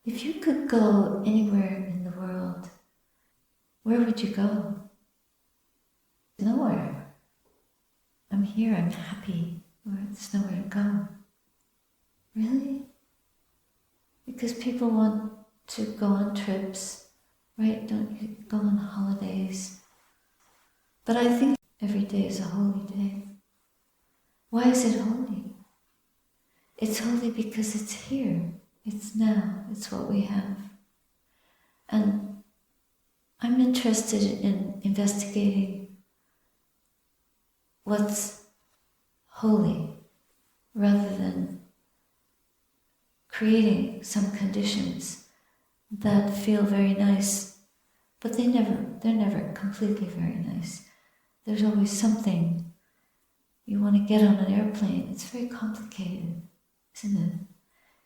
If you could go anywhere in the world, where would you go? Nowhere. I'm here, I'm happy, or there's nowhere to go. Really? Because people want to go on trips, right? Don't you go on holidays? But I think every day is a holy day. Why is it holy? It's holy because it's here. It's now. It's what we have. And I'm interested in investigating what's holy rather than creating some conditions that feel very nice, but they're never completely very nice. There's always something. You want to get on an airplane, it's very complicated, isn't it?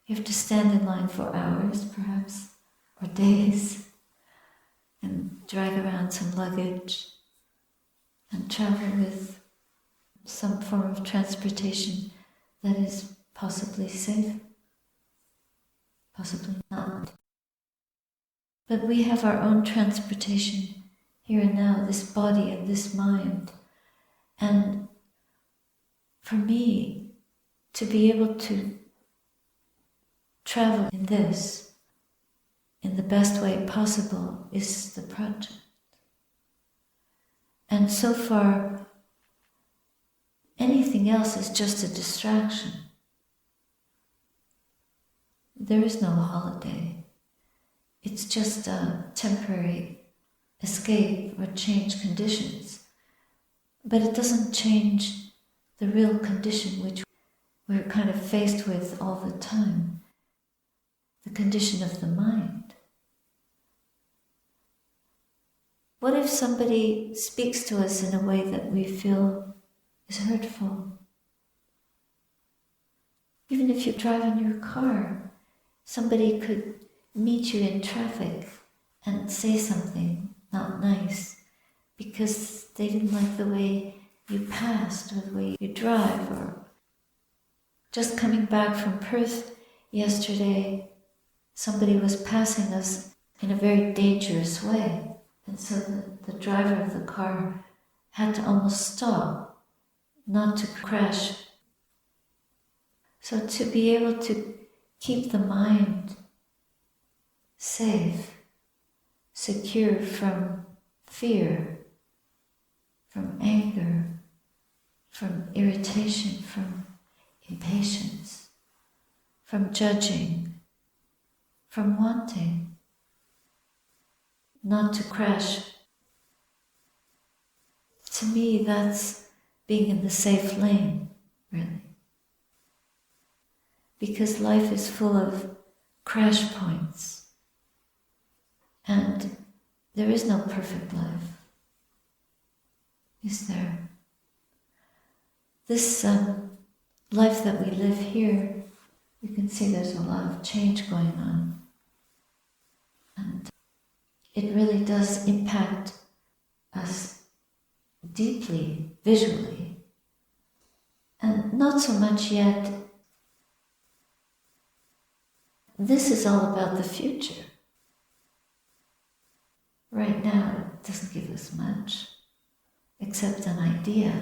You have to stand in line for hours, perhaps, or days, and drag around some luggage, and travel with some form of transportation that is possibly safe, possibly not. But we have our own transportation here and now, this body and this mind. And for me, to be able to travel in this, in the best way possible, is the project. And so far, anything else is just a distraction. There is no holiday. It's just a temporary escape or change conditions. But it doesn't change the real condition which we're kind of faced with all the time, the condition of the mind. What if somebody speaks to us in a way that we feel is hurtful? Even if you drive in your car, somebody could meet you in traffic and say something not nice because they didn't like the way you passed or the way you drive. Or just coming back from Perth yesterday, somebody was passing us in a very dangerous way, and so the driver of the car had to almost stop, not to crash. So to be able to keep the mind safe, secure from fear, from anger, from irritation, from impatience, from judging, from wanting, not to crash. To me, that's being in the safe lane, really. Because life is full of crash points, and there is no perfect life, is there? This life that we live here, you can see there's a lot of change going on. And it really does impact us deeply, visually. And not so much yet. This is all about the future. Right now, it doesn't give us much, except an idea.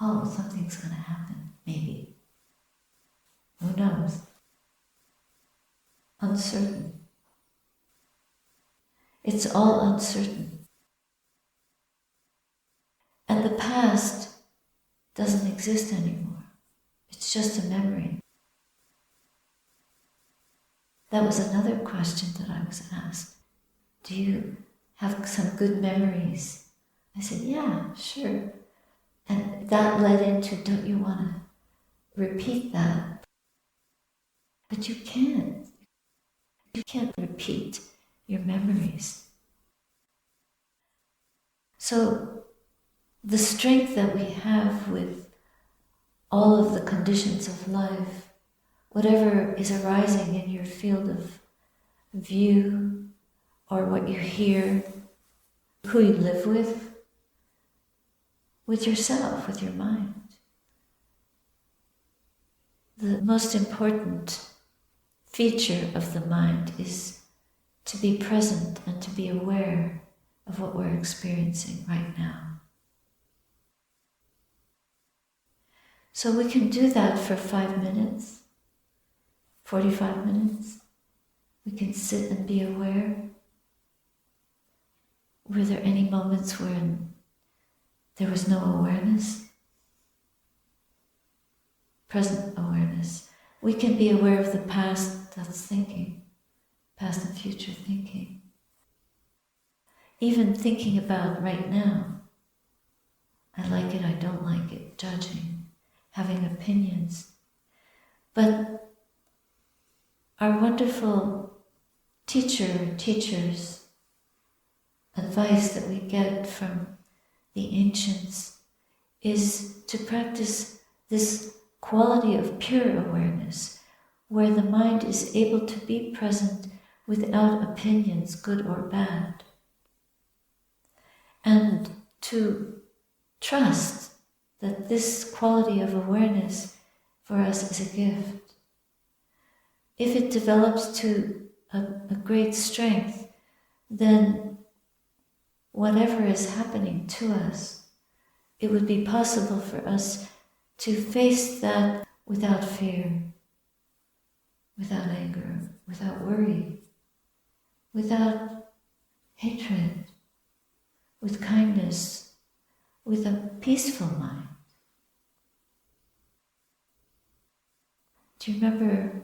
Oh, something's going to happen, maybe. Who knows? Uncertain. It's all uncertain. And the past doesn't exist anymore. It's just a memory. That was another question that I was asked. Do you have some good memories? I said, yeah, sure. And that led into, don't you want to repeat that? But you can't. You can't repeat your memories. So the strength that we have with all of the conditions of life, whatever is arising in your field of view or what you hear, who you live with yourself, with your mind. The most important feature of the mind is to be present and to be aware of what we're experiencing right now. So we can do that for 5 minutes, 45 minutes. We can sit and be aware. Were there any moments when there was no awareness? Present awareness. We can be aware of the past that's thinking, past and future thinking. Even thinking about right now. I like it, I don't like it, judging, having opinions. But our wonderful teachers, advice that we get from the ancients is to practice this quality of pure awareness, where the mind is able to be present without opinions, good or bad. And to trust that this quality of awareness for us is a gift. If it develops to a great strength, then whatever is happening to us, it would be possible for us to face that without fear, without anger, without worry, without hatred, with kindness, with a peaceful mind. Do you remember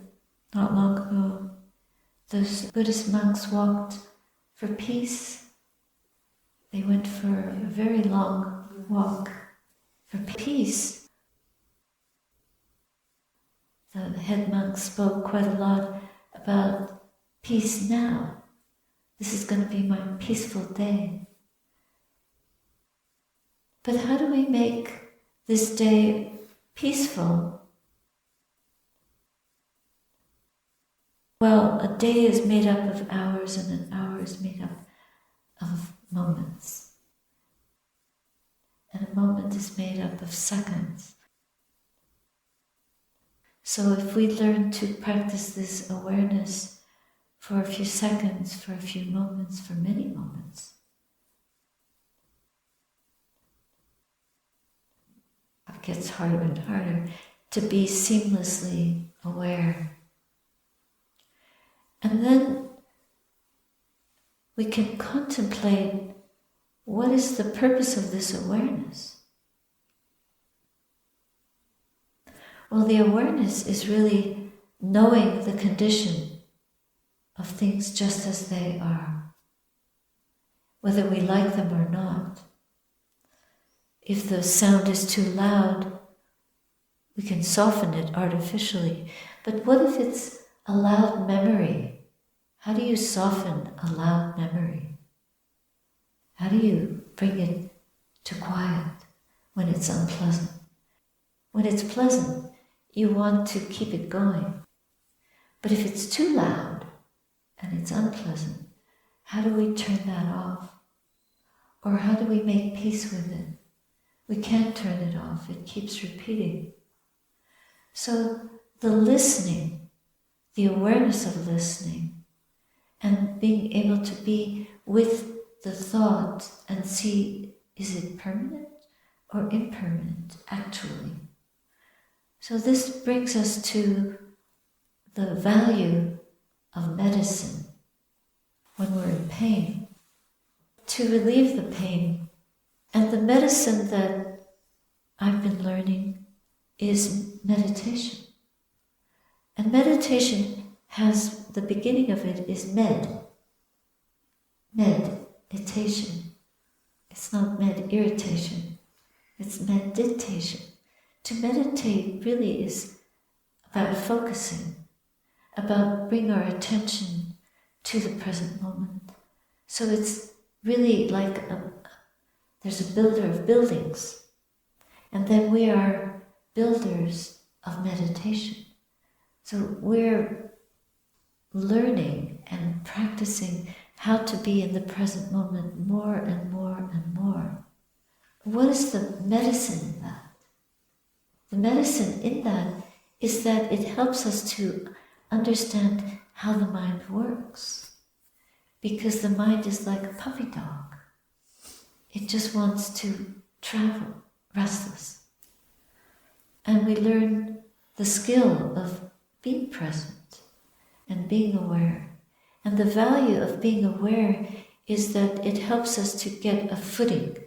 not long ago, those Buddhist monks walked for peace? They went for a very long walk for peace. The head monk spoke quite a lot about peace now. This is going to be my peaceful day. But how do we make this day peaceful? Well, a day is made up of hours and an hour is made up of moments. And a moment is made up of seconds. So if we learn to practice this awareness for a few seconds, for a few moments, for many moments, it gets harder and harder to be seamlessly aware. And then we can contemplate what is the purpose of this awareness. Well, the awareness is really knowing the condition of things just as they are, whether we like them or not. If the sound is too loud, we can soften it artificially. But what if it's a loud memory? How do you soften a loud memory? How do you bring it to quiet when it's unpleasant? When it's pleasant, you want to keep it going. But if it's too loud and it's unpleasant, how do we turn that off? Or how do we make peace with it? We can't turn it off, it keeps repeating. So the listening, the awareness of listening, and being able to be with the thought and see, is it permanent or impermanent actually? So this brings us to the value of medicine when we're in pain, to relieve the pain. And the medicine that I've been learning is meditation. And meditation has, the beginning of it is meditation. It's not med-irritation, it's meditation. To meditate really is about focusing, about bringing our attention to the present moment. So it's really like there's a builder of buildings, and then we are builders of meditation. So we're learning and practicing how to be in the present moment more and more and more. What is the medicine in that? The medicine in that is that it helps us to understand how the mind works. because the mind is like a puppy dog. It just wants to travel, restless. And we learn the skill of being present and being aware. And the value of being aware is that it helps us to get a footing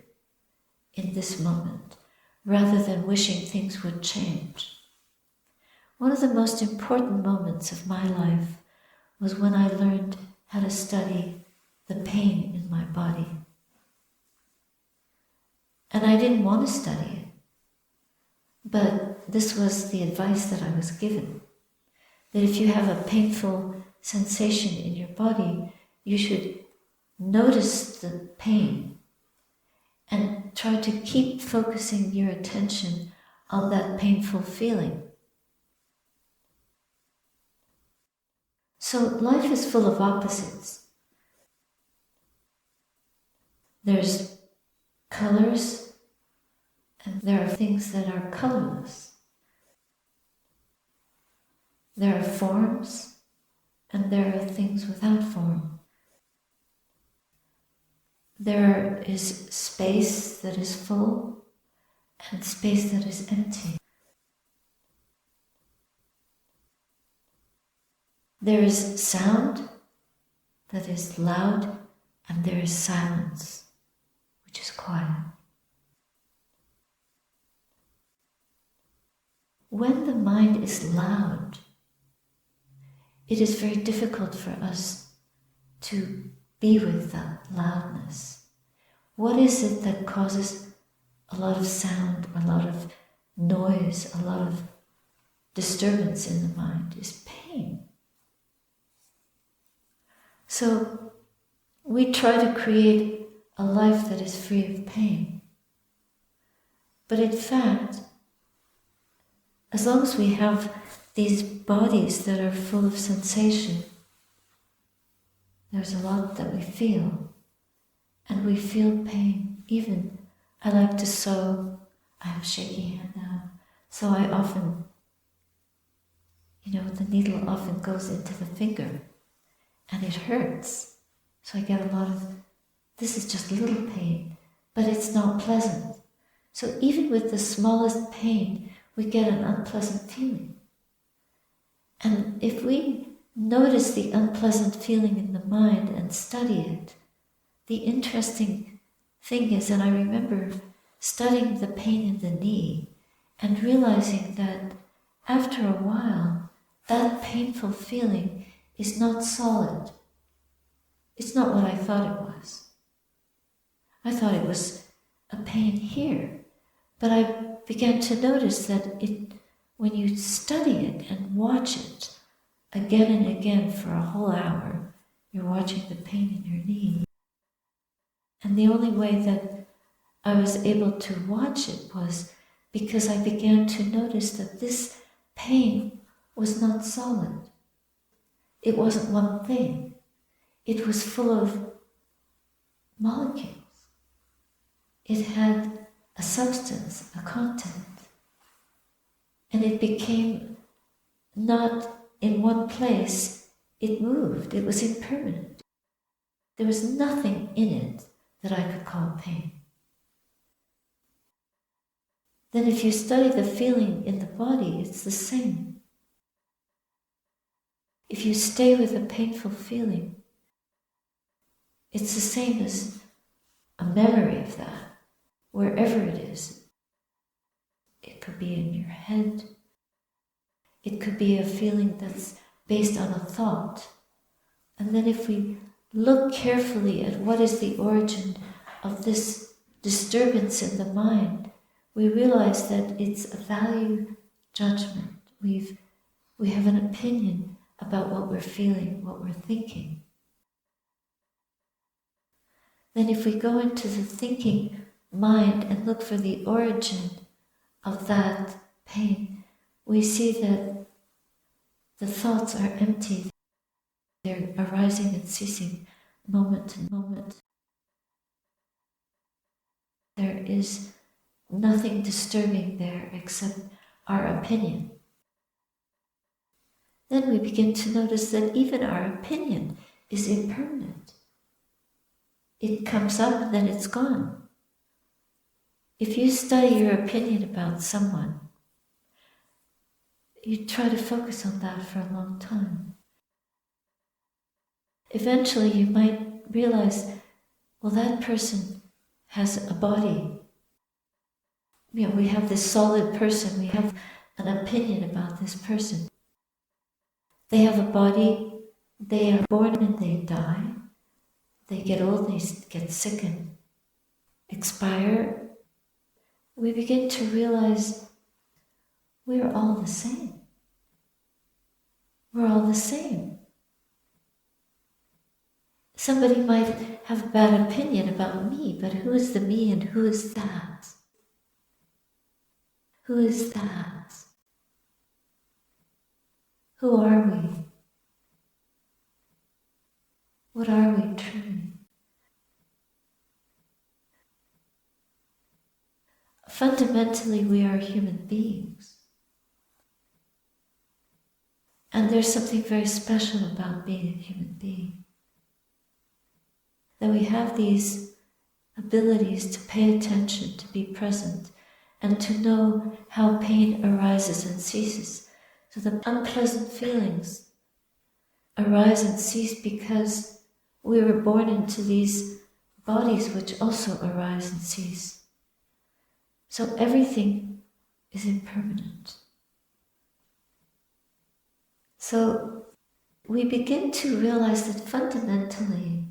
in this moment, rather than wishing things would change. One of the most important moments of my life was when I learned how to study the pain in my body. And I didn't want to study it, but this was the advice that I was given, that if you have a painful sensation in your body, you should notice the pain and try to keep focusing your attention on that painful feeling. So life is full of opposites. There's colors, and there are things that are colorless. There are forms, and there are things without form. There is space that is full, and space that is empty. There is sound that is loud, and there is silence, which is quiet. When the mind is loud, it is very difficult for us to be with that loudness. What is it that causes a lot of sound, a lot of noise, a lot of disturbance in the mind? Is pain. So we try to create a life that is free of pain. But in fact, as long as we have these bodies that are full of sensation, there's a lot that we feel, and we feel pain. Even, I like to sew, I have shaky hand now, so I often, the needle often goes into the finger, and it hurts. So I get a lot of, this is just little pain, but it's not pleasant. So even with the smallest pain, we get an unpleasant feeling. And if we notice the unpleasant feeling in the mind and study it, the interesting thing is, and I remember studying the pain in the knee and realizing that after a while, that painful feeling is not solid. It's not what I thought it was. I thought it was a pain here, but I began to notice that when you study it and watch it again and again for a whole hour, you're watching the pain in your knee. And the only way that I was able to watch it was because I began to notice that this pain was not solid. It wasn't one thing. It was full of molecules. It had a substance, a content. And it became not in one place, it moved, it was impermanent. There was nothing in it that I could call pain. Then if you study the feeling in the body, it's the same. If you stay with a painful feeling, it's the same as a memory of that, wherever it is. It could be in your head. It could be a feeling that's based on a thought. And then if we look carefully at what is the origin of this disturbance in the mind, we realize that it's a value judgment. We have an opinion about what we're feeling, what we're thinking. Then if we go into the thinking mind and look for the origin of that pain, we see that the thoughts are empty. They're arising and ceasing moment to moment. There is nothing disturbing there except our opinion. Then we begin to notice that even our opinion is impermanent. it comes up, then it's gone. If you study your opinion about someone, you try to focus on that for a long time. Eventually you might realize, well, that person has a body. You know, we have this solid person, we have an opinion about this person. They have a body, they are born and they die. They get old, they get sick and expire. We begin to realize we're all the same. We're all the same. Somebody might have a bad opinion about me, but who is the me and who is that? Who is that? Who are we? What are we truly? Fundamentally, we are human beings. And there's something very special about being a human being. That we have these abilities to pay attention, to be present, and to know how pain arises and ceases. So the unpleasant feelings arise and cease because we were born into these bodies which also arise and cease. So everything is impermanent. So we begin to realize that fundamentally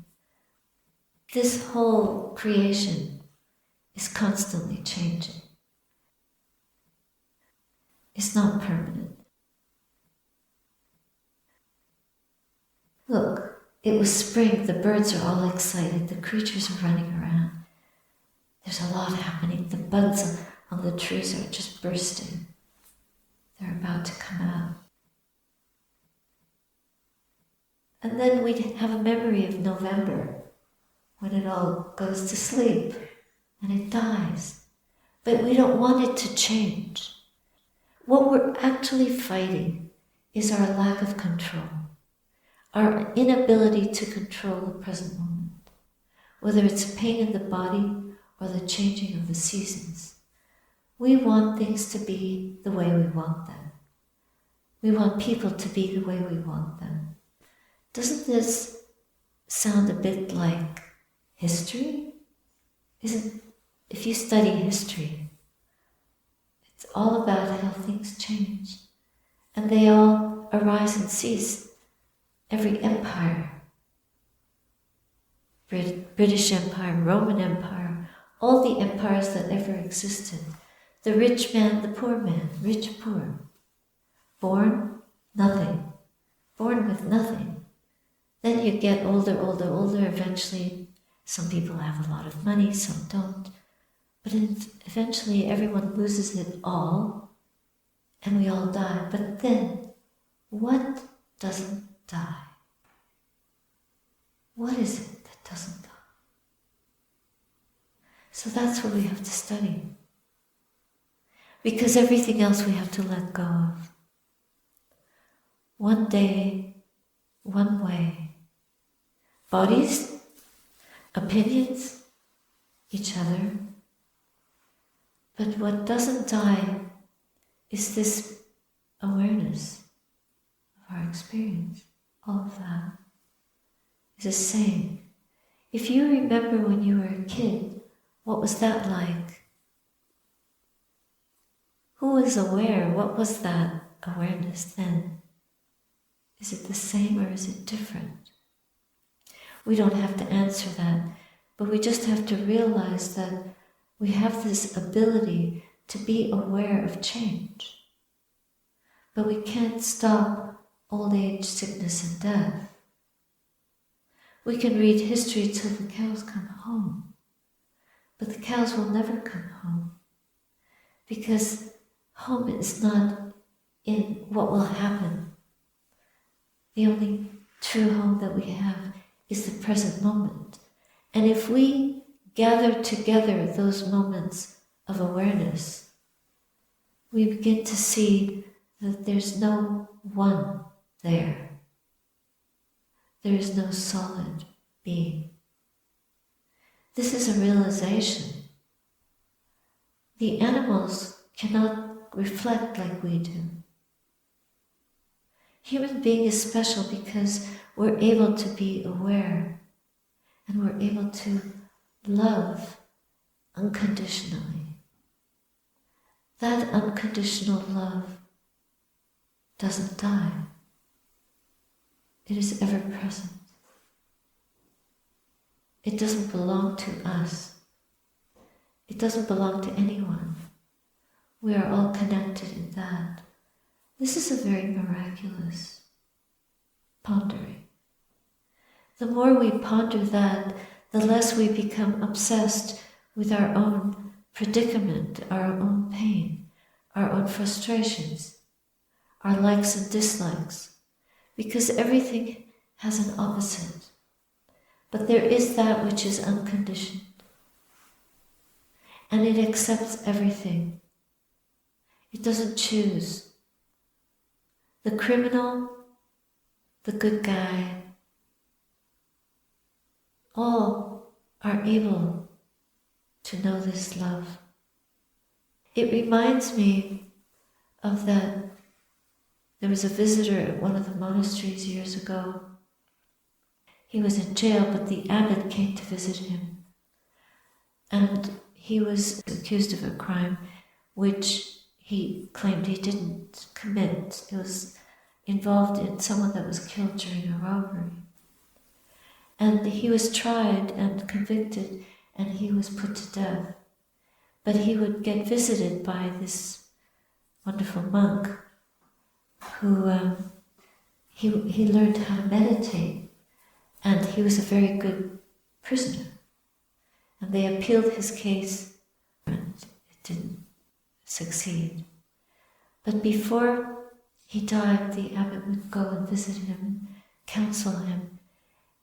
this whole creation is constantly changing. It's not permanent. Look, it was spring, the birds are all excited, the creatures are running around. There's a lot happening, the buds on the trees are just bursting. They're about to come out. And then we have a memory of November, when it all goes to sleep and it dies. But we don't want it to change. What we're actually fighting is our lack of control, our inability to control the present moment, whether it's pain in the body or the changing of the seasons. We want things to be the way we want them. We want people to be the way we want them. Doesn't this sound a bit like history? If you study history, it's all about how things change. And they all arise and cease. Every empire, British Empire, Roman Empire, all the empires that ever existed. The rich man, the poor man, rich, poor. Born, nothing. Born with nothing. Then you get older, eventually some people have a lot of money, some don't. But eventually everyone loses it all, and we all die. But then, what doesn't die? What is it that doesn't die? So that's what we have to study. Because everything else we have to let go of. One day, one way. Bodies, opinions, each other. But what doesn't die is this awareness of our experience. All of that is the same. If you remember when you were a kid, what was that like? Who was aware? What was that awareness then? Is it the same or is it different? We don't have to answer that, but we just have to realize that we have this ability to be aware of change. But we can't stop old age, sickness, and death. We can read history till the cows come home, but the cows will never come home, because home is not in what will happen. The only true home that we have is the present moment. And if we gather together those moments of awareness, we begin to see that there's no one there. There is no solid being. This is a realization. The animals cannot reflect like we do. Human being is special because we're able to be aware and we're able to love unconditionally. That unconditional love doesn't die. It is ever present. It doesn't belong to us. It doesn't belong to anyone. We are all connected in that. This is a very miraculous pondering. The more we ponder that, the less we become obsessed with our own predicament, our own pain, our own frustrations, our likes and dislikes, because everything has an opposite. But there is that which is unconditioned, and it accepts everything. It doesn't choose. The criminal, the good guy, all are able to know this love. It reminds me of that. There was a visitor at one of the monasteries years ago. He was in jail, but the abbot came to visit him. And he was accused of a crime which he claimed he didn't commit. It was involved in someone that was killed during a robbery. And he was tried and convicted, and he was put to death. But he would get visited by this wonderful monk who he learned how to meditate, and he was a very good prisoner. And they appealed his case, and it didn't succeed. But before he died, the abbot would go and visit him, counsel him,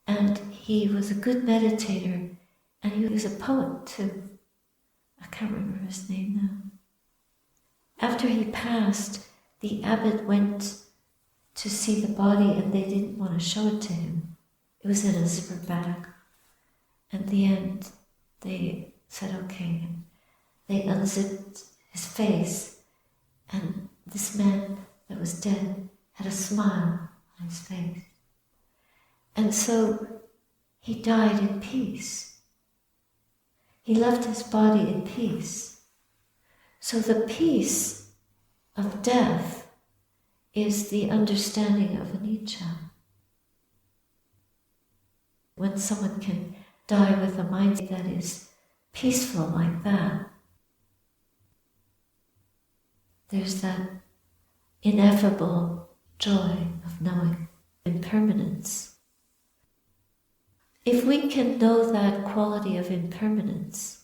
and he was a good meditator, and he was a poet too. I can't remember his name now. After he passed, the abbot went to see the body, and they didn't want to show it to him. It was in a zipper bag. At the end, they said, okay. They unzipped his face, and this man that was dead had a smile on his face. And so he died in peace. He left his body in peace. So the peace of death is the understanding of anicca. When someone can die with a mind that is peaceful like that, there's that ineffable joy of knowing impermanence. If we can know that quality of impermanence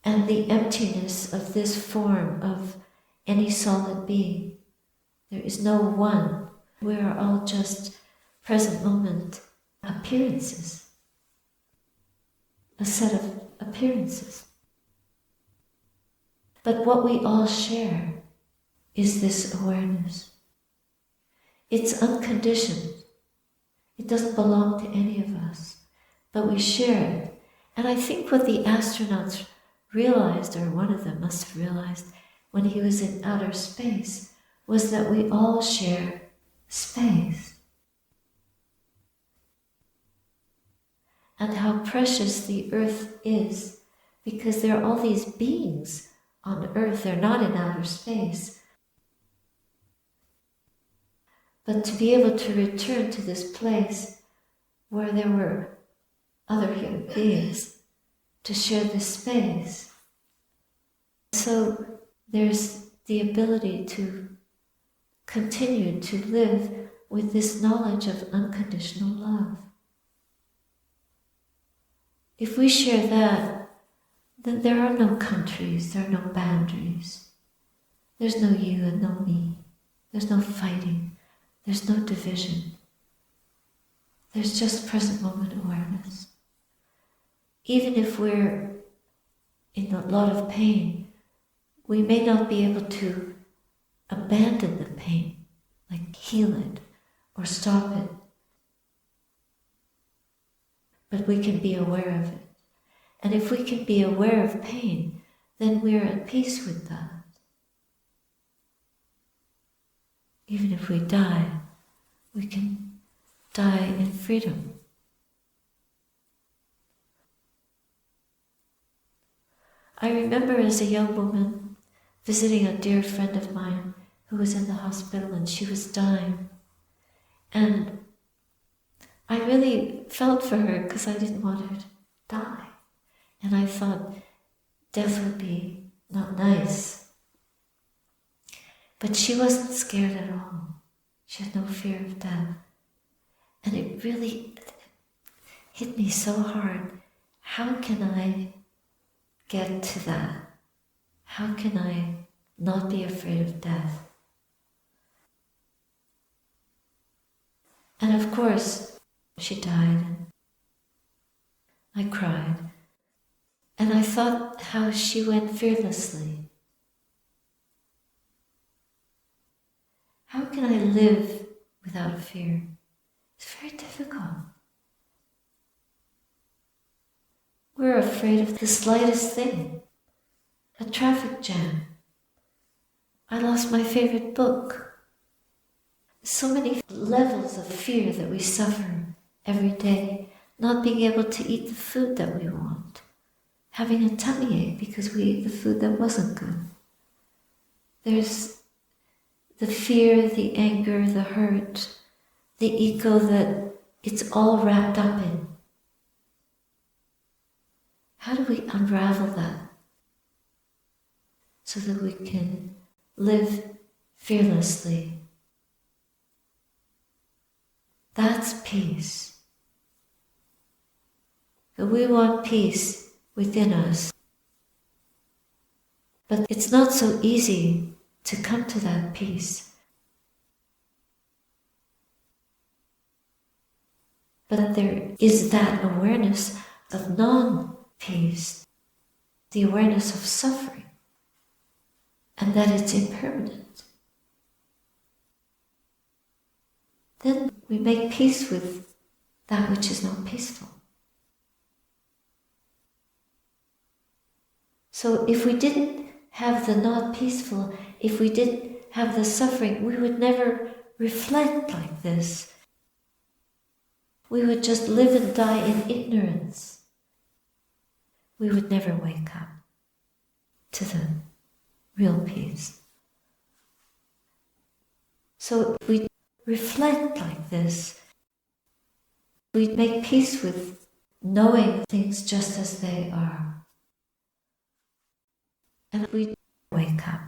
and the emptiness of this form of any solid being, there is no one. We are all just present moment appearances, a set of appearances. But what we all share is this awareness. It's unconditioned. It doesn't belong to any of us, but we share it. And I think what the astronauts realized, or one of them must have realized when he was in outer space, was that we all share space. And how precious the earth is, because there are all these beings on earth. They're not in outer space. But to be able to return to this place where there were other human beings to share this space. So there's the ability to continue to live with this knowledge of unconditional love. If we share that, then there are no countries, there are no boundaries. There's no you and no me. There's no fighting. There's no division. There's just present moment awareness. Even if we're in a lot of pain, we may not be able to abandon the pain, like heal it or stop it. but we can be aware of it. And if we can be aware of pain, then we're at peace with that. Even if we die, we can die in freedom. I remember as a young woman visiting a dear friend of mine who was in the hospital and she was dying. And I really felt for her because I didn't want her to die. And I thought death would be not nice. But she wasn't scared at all. She had no fear of death. And it really hit me so hard. How can I get to that? How can I not be afraid of death? And of course, she died, and I cried. And I thought how she went fearlessly. How can I live without fear? It's very difficult. We're afraid of the slightest thing. A traffic jam. I lost my favorite book. So many levels of fear that we suffer every day. Not being able to eat the food that we want. Having a tummy ache because we ate the food that wasn't good. There's the fear, the anger, the hurt, the ego that it's all wrapped up in. How do we unravel that so that we can live fearlessly? That's peace. But we want peace within us. But it's not so easy to come to that peace. But there is that awareness of non-peace, the awareness of suffering, and that it's impermanent. Then we make peace with that which is not peaceful. So if we didn't have the not peaceful, if we didn't have the suffering, we would never reflect like this. We would just live and die in ignorance. We would never wake up to the real peace. So if we reflect like this, we make peace with knowing things just as they are. And we wake up.